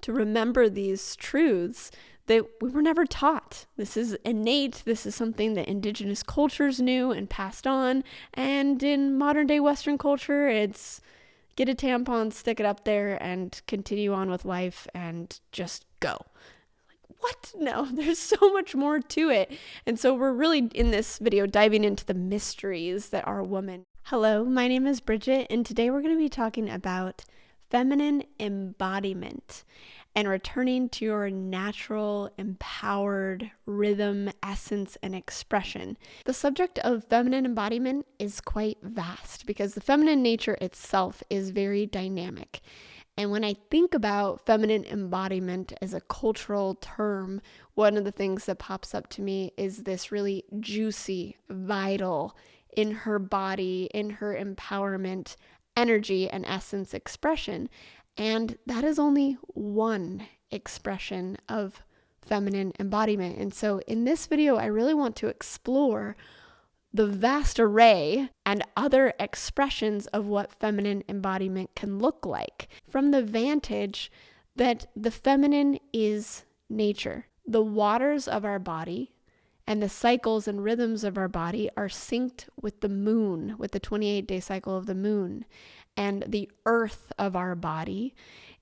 to remember these truths that we were never taught. This is innate. This is something that indigenous cultures knew and passed on. And in modern day Western culture, it's get a tampon, stick it up there, and continue on with life and just go. What? No, there's so much more to it. And so we're really in this video diving into the mysteries that are women. Hello, my name is Bridget, and today we're going to be talking about feminine embodiment and returning to your natural, empowered rhythm, essence, and expression. The subject of feminine embodiment is quite vast because the feminine nature itself is very dynamic. And when I think about feminine embodiment as a cultural term, one of the things that pops up to me is this really juicy, vital, in her body, in her empowerment, energy, and essence expression. And that is only one expression of feminine embodiment. And so in this video, I really want to explore the vast array and other expressions of what feminine embodiment can look like from the vantage that the feminine is nature. The waters of our body and the cycles and rhythms of our body are synced with the moon, with the 28-day cycle of the moon. And the earth of our body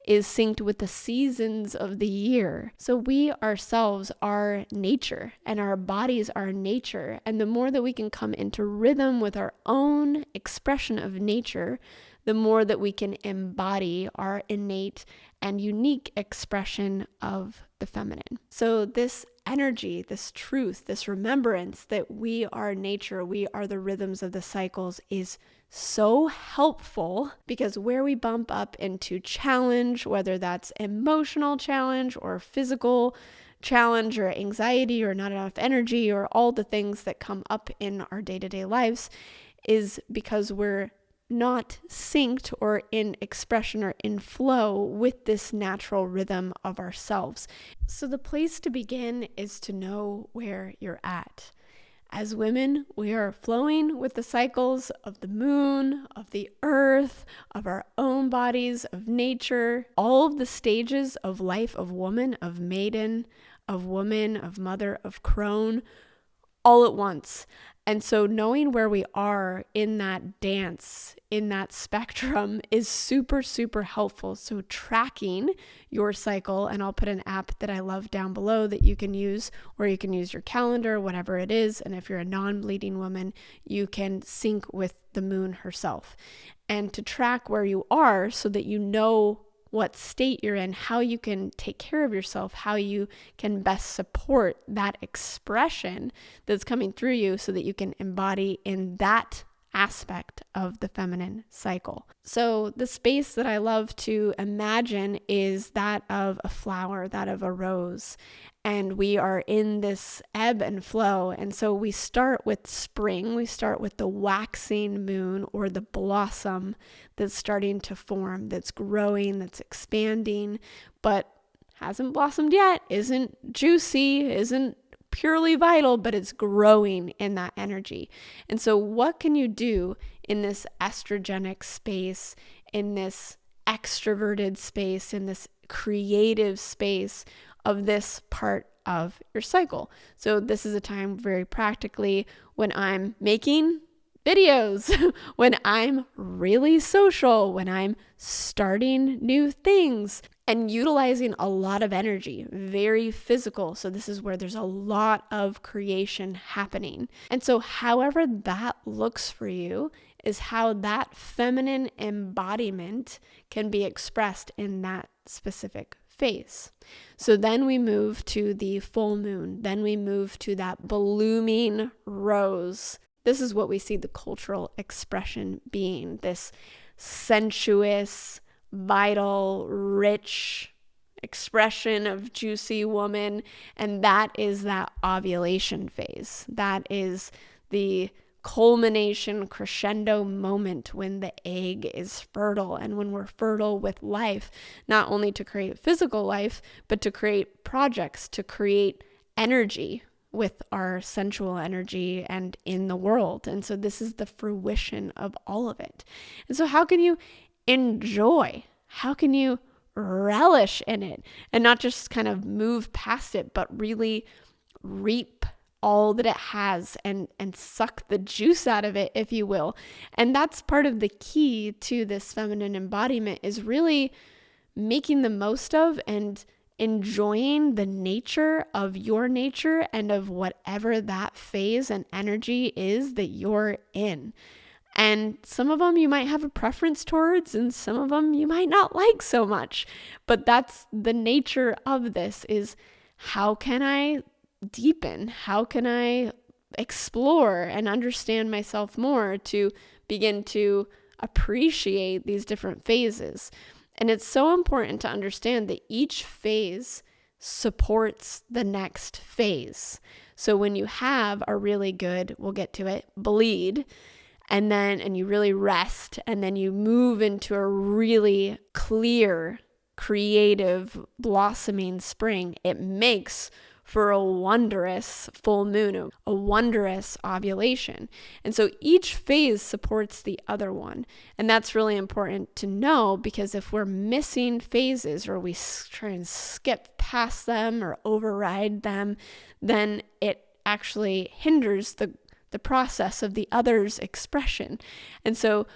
is synced with the seasons of the year. So we ourselves are nature, and our bodies are nature. And the more that we can come into rhythm with our own expression of nature, the more that we can embody our innate and unique expression of the feminine. So this energy, this truth, this remembrance that we are nature, we are the rhythms of the cycles is so helpful, because where we bump up into challenge, whether that's emotional challenge or physical challenge or anxiety or not enough energy or all the things that come up in our day-to-day lives, is because we're not synced or in expression or in flow with this natural rhythm of ourselves. So the place to begin is to know where you're at. As women, we are flowing with the cycles of the moon, of the earth, of our own bodies, of nature, all of the stages of life of woman, of maiden, of woman, of mother, of crone, all at once. And so knowing where we are in that dance, in that spectrum, is super, super helpful. So tracking your cycle, and I'll put an app that I love down below that you can use, or you can use your calendar, whatever it is. And if you're a non-bleeding woman, you can sync with the moon herself. And to track where you are so that you know what state you're in, how you can take care of yourself, how you can best support that expression that's coming through you so that you can embody in that aspect of the feminine cycle. So the space that I love to imagine is that of a flower, that of a rose. And we are in this ebb and flow. And so we start with spring. We start with the waxing moon, or the blossom that's starting to form, that's growing, that's expanding, but hasn't blossomed yet, isn't juicy, isn't purely vital, but it's growing in that energy. And so what can you do in this estrogenic space, in this extroverted space, in this creative space of this part of your cycle? So this is a time very practically when I'm making videos, when I'm really social, when I'm starting new things and utilizing a lot of energy, very physical. So this is where there's a lot of creation happening. And so however that looks for you is how that feminine embodiment can be expressed in that specific phase. So then we move to the full moon. Then we move to that blooming rose. This is what we see the cultural expression being, this sensuous, vital, rich expression of juicy woman. And that is that ovulation phase. That is the culmination, crescendo moment when the egg is fertile, and when we're fertile with life, not only to create physical life, but to create projects, to create energy with our sensual energy and in the world. And so this is the fruition of all of it. And so how can you enjoy? How can you relish in it and not just kind of move past it, but really reap all that it has and suck the juice out of it, if you will. And that's part of the key to this feminine embodiment, is really making the most of and enjoying the nature of your nature and of whatever that phase and energy is that you're in. And some of them you might have a preference towards, and some of them you might not like so much. But that's the nature of this, is how can I deepen? How can I explore and understand myself more to begin to appreciate these different phases? And it's so important to understand that each phase supports the next phase. So when you have a really good, we'll get to it, bleed, and you really rest, and then you move into a really clear, creative, blossoming spring, it makes for a wondrous full moon, a wondrous ovulation. And so each phase supports the other one. And that's really important to know, because if we're missing phases, or we try and skip past them or override them, then it actually hinders the process of the other's expression. And so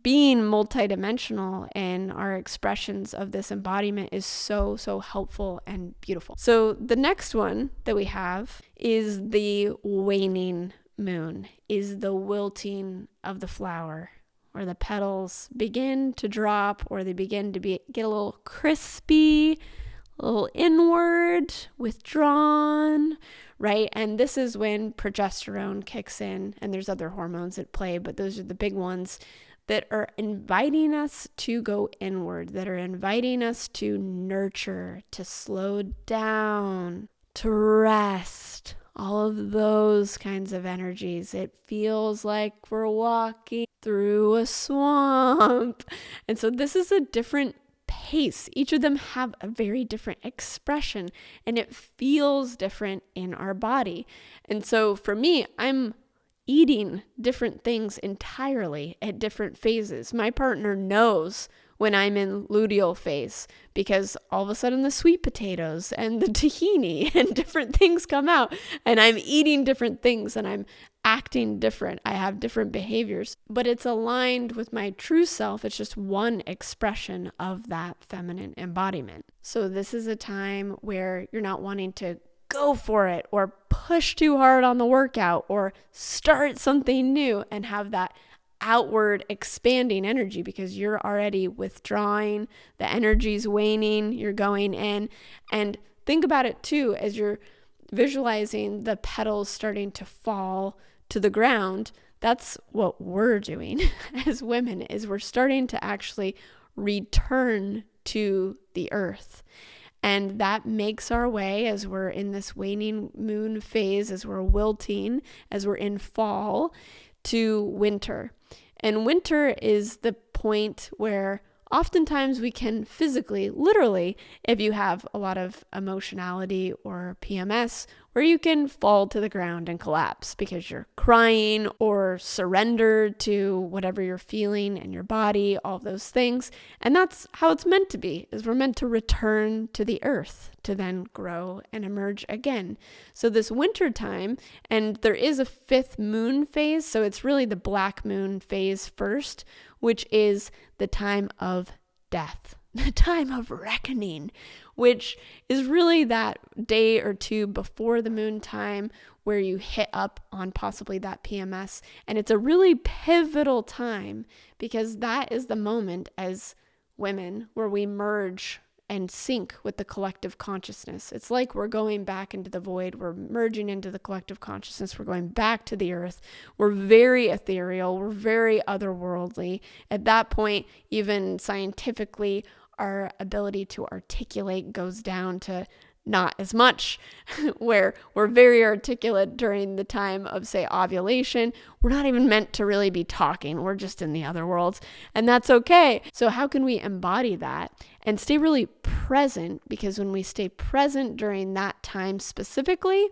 being multidimensional in our expressions of this embodiment is so, so helpful and beautiful. So the next one that we have is the waning moon, is the wilting of the flower, where the petals begin to drop, or they begin to get a little crispy, a little inward, withdrawn, right? And this is when progesterone kicks in, and there's other hormones at play, but those are the big ones that are inviting us to go inward, that are inviting us to nurture, to slow down, to rest, all of those kinds of energies. It feels like we're walking through a swamp. And so this is a different pace. Each of them have a very different expression, and it feels different in our body. And so for me, I'm eating different things entirely at different phases. My partner knows when I'm in luteal phase, because all of a sudden the sweet potatoes and the tahini and different things come out, and I'm eating different things and I'm acting different. I have different behaviors, but it's aligned with my true self. It's just one expression of that feminine embodiment. So this is a time where you're not wanting to go for it or push too hard on the workout or start something new and have that outward expanding energy, because you're already withdrawing, the energy's waning, you're going in. And think about it too, as you're visualizing the petals starting to fall to the ground. That's what we're doing as women, is we're starting to actually return to the earth. And that makes our way, as we're in this waning moon phase, as we're wilting, as we're in fall, to winter. And winter is the point where oftentimes we can physically, literally, if you have a lot of emotionality or PMS, where you can fall to the ground and collapse because you're crying or surrendered to whatever you're feeling in your body, all of those things. And that's how it's meant to be, is we're meant to return to the earth to then grow and emerge again. So this winter time, and there is a fifth moon phase, so it's really the black moon phase first, which is the time of death, the time of reckoning, which is really that day or two before the moon time where you hit up on possibly that PMS. And it's a really pivotal time, because that is the moment as women where we merge and sync with the collective consciousness. It's like we're going back into the void. We're merging into the collective consciousness. We're going back to the earth. We're very ethereal. We're very otherworldly. At that point, even scientifically, our ability to articulate goes down to not as much, where we're very articulate during the time of, say, ovulation. We're not even meant to really be talking. We're just in the other worlds, and that's okay. So how can we embody that and stay really present? Because when we stay present during that time specifically,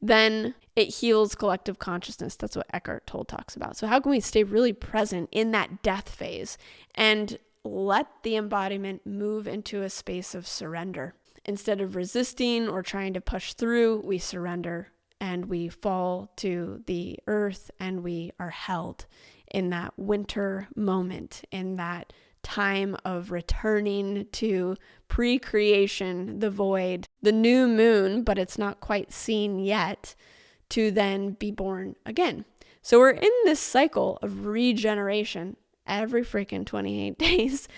then it heals collective consciousness. That's what Eckhart Tolle talks about. So how can we stay really present in that death phase and let the embodiment move into a space of surrender. Instead of resisting or trying to push through, we surrender and we fall to the earth, and we are held in that winter moment, in that time of returning to pre-creation, the void, the new moon, but it's not quite seen yet, to then be born again. So we're in this cycle of regeneration every freaking 28 days,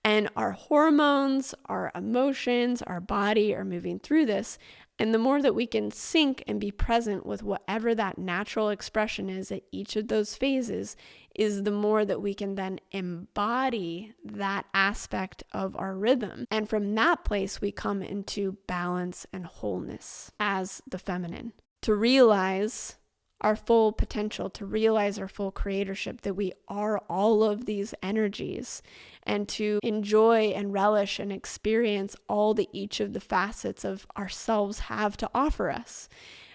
and our hormones, our emotions, our body are moving through this. And the more that we can sync and be present with whatever that natural expression is at each of those phases, is the more that we can then embody that aspect of our rhythm. And from that place, we come into balance and wholeness as the feminine. To realize our full potential, to realize our full creatorship, that we are all of these energies, and to enjoy and relish and experience all that each of the facets of ourselves have to offer us.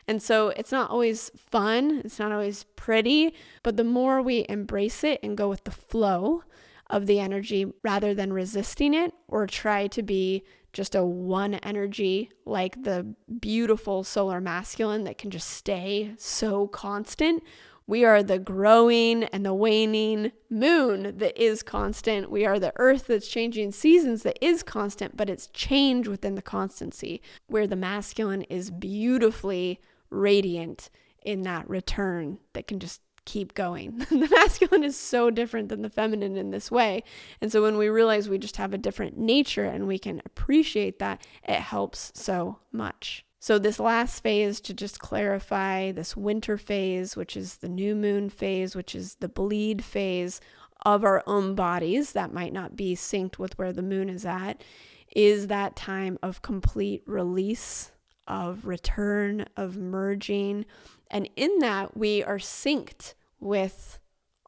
And so it's not always fun, it's not always pretty, but the more we embrace it and go with the flow of the energy rather than resisting it or try to be just a one energy like the beautiful solar masculine that can just stay so constant. We are the growing and the waning moon that is constant. We are the earth that's changing seasons that is constant, but it's change within the constancy, where the masculine is beautifully radiant in that return that can just keep going. The masculine is so different than the feminine in this way. And so when we realize we just have a different nature and we can appreciate that, it helps so much. So this last phase, to just clarify, this winter phase, which is the new moon phase, which is the bleed phase of our own bodies, that might not be synced with where the moon is that time of complete release, of return, of merging. And in that, we are synced with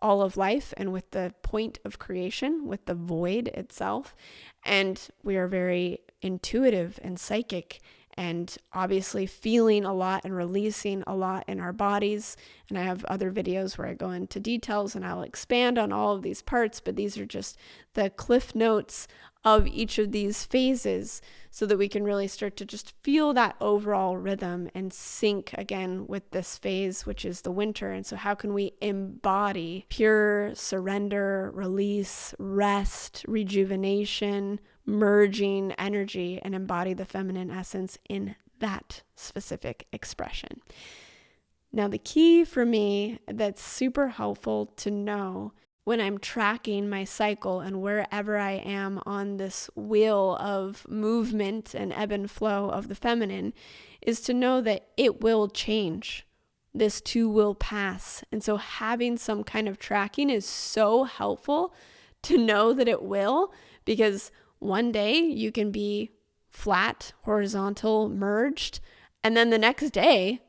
all of life and with the point of creation, with the void itself. And we are very intuitive and psychic, and obviously feeling a lot and releasing a lot in our bodies. And I have other videos where I go into details and I'll expand on all of these parts, but these are just the cliff notes of each of these phases so that we can really start to just feel that overall rhythm and sync again with this phase, which is the winter. And so how can we embody pure surrender, release, rest, rejuvenation, merging energy, and embody the feminine essence in that specific expression? Now, the key for me that's super helpful to know when I'm tracking my cycle and wherever I am on this wheel of movement and ebb and flow of the feminine is to know that it will change. This too will pass. And so having some kind of tracking is so helpful to know that it will, because one day you can be flat, horizontal, merged, and then the next day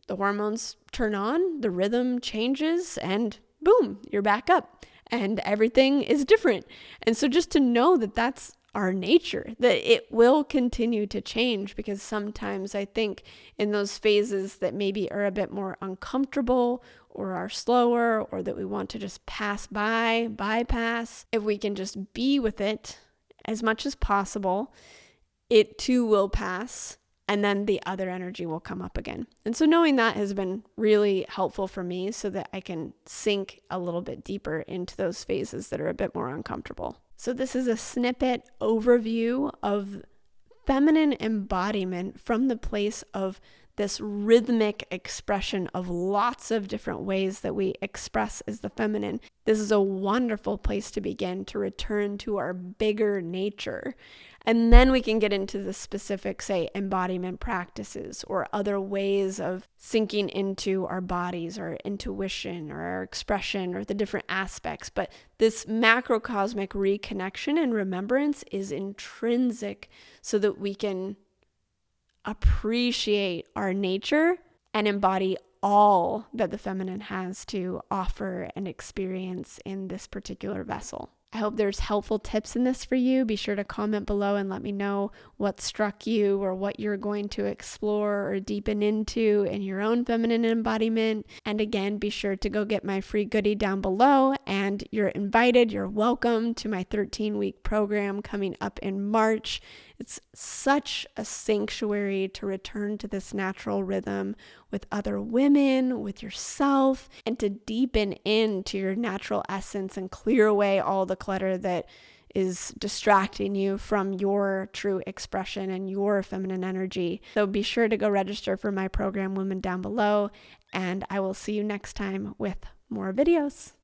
the hormones turn on, the rhythm changes, and boom, you're back up and everything is different. And so just to know that that's our nature, that it will continue to change, because sometimes I think in those phases that maybe are a bit more uncomfortable or are slower, or that we want to just bypass, if we can just be with it as much as possible, it too will pass. And then the other energy will come up again. And so knowing that has been really helpful for me so that I can sink a little bit deeper into those phases that are a bit more uncomfortable. So this is a snippet overview of feminine embodiment from the place of this rhythmic expression of lots of different ways that we express as the feminine. This is a wonderful place to begin to return to our bigger nature. And then we can get into the specific, say, embodiment practices or other ways of sinking into our bodies, our intuition, or our expression, or the different aspects. But this macrocosmic reconnection and remembrance is intrinsic so that we can appreciate our nature and embody all that the feminine has to offer and experience in this particular vessel. I hope there's helpful tips in this for you. Be sure to comment below and let me know what struck you or what you're going to explore or deepen into in your own feminine embodiment. And again, be sure to go get my free goodie down below, and you're invited, you're welcome to my 13-week program coming up in March. It's such a sanctuary to return to this natural rhythm with other women, with yourself, and to deepen into your natural essence and clear away all the clutter that is distracting you from your true expression and your feminine energy. So be sure to go register for my program, Women, down below, and I will see you next time with more videos.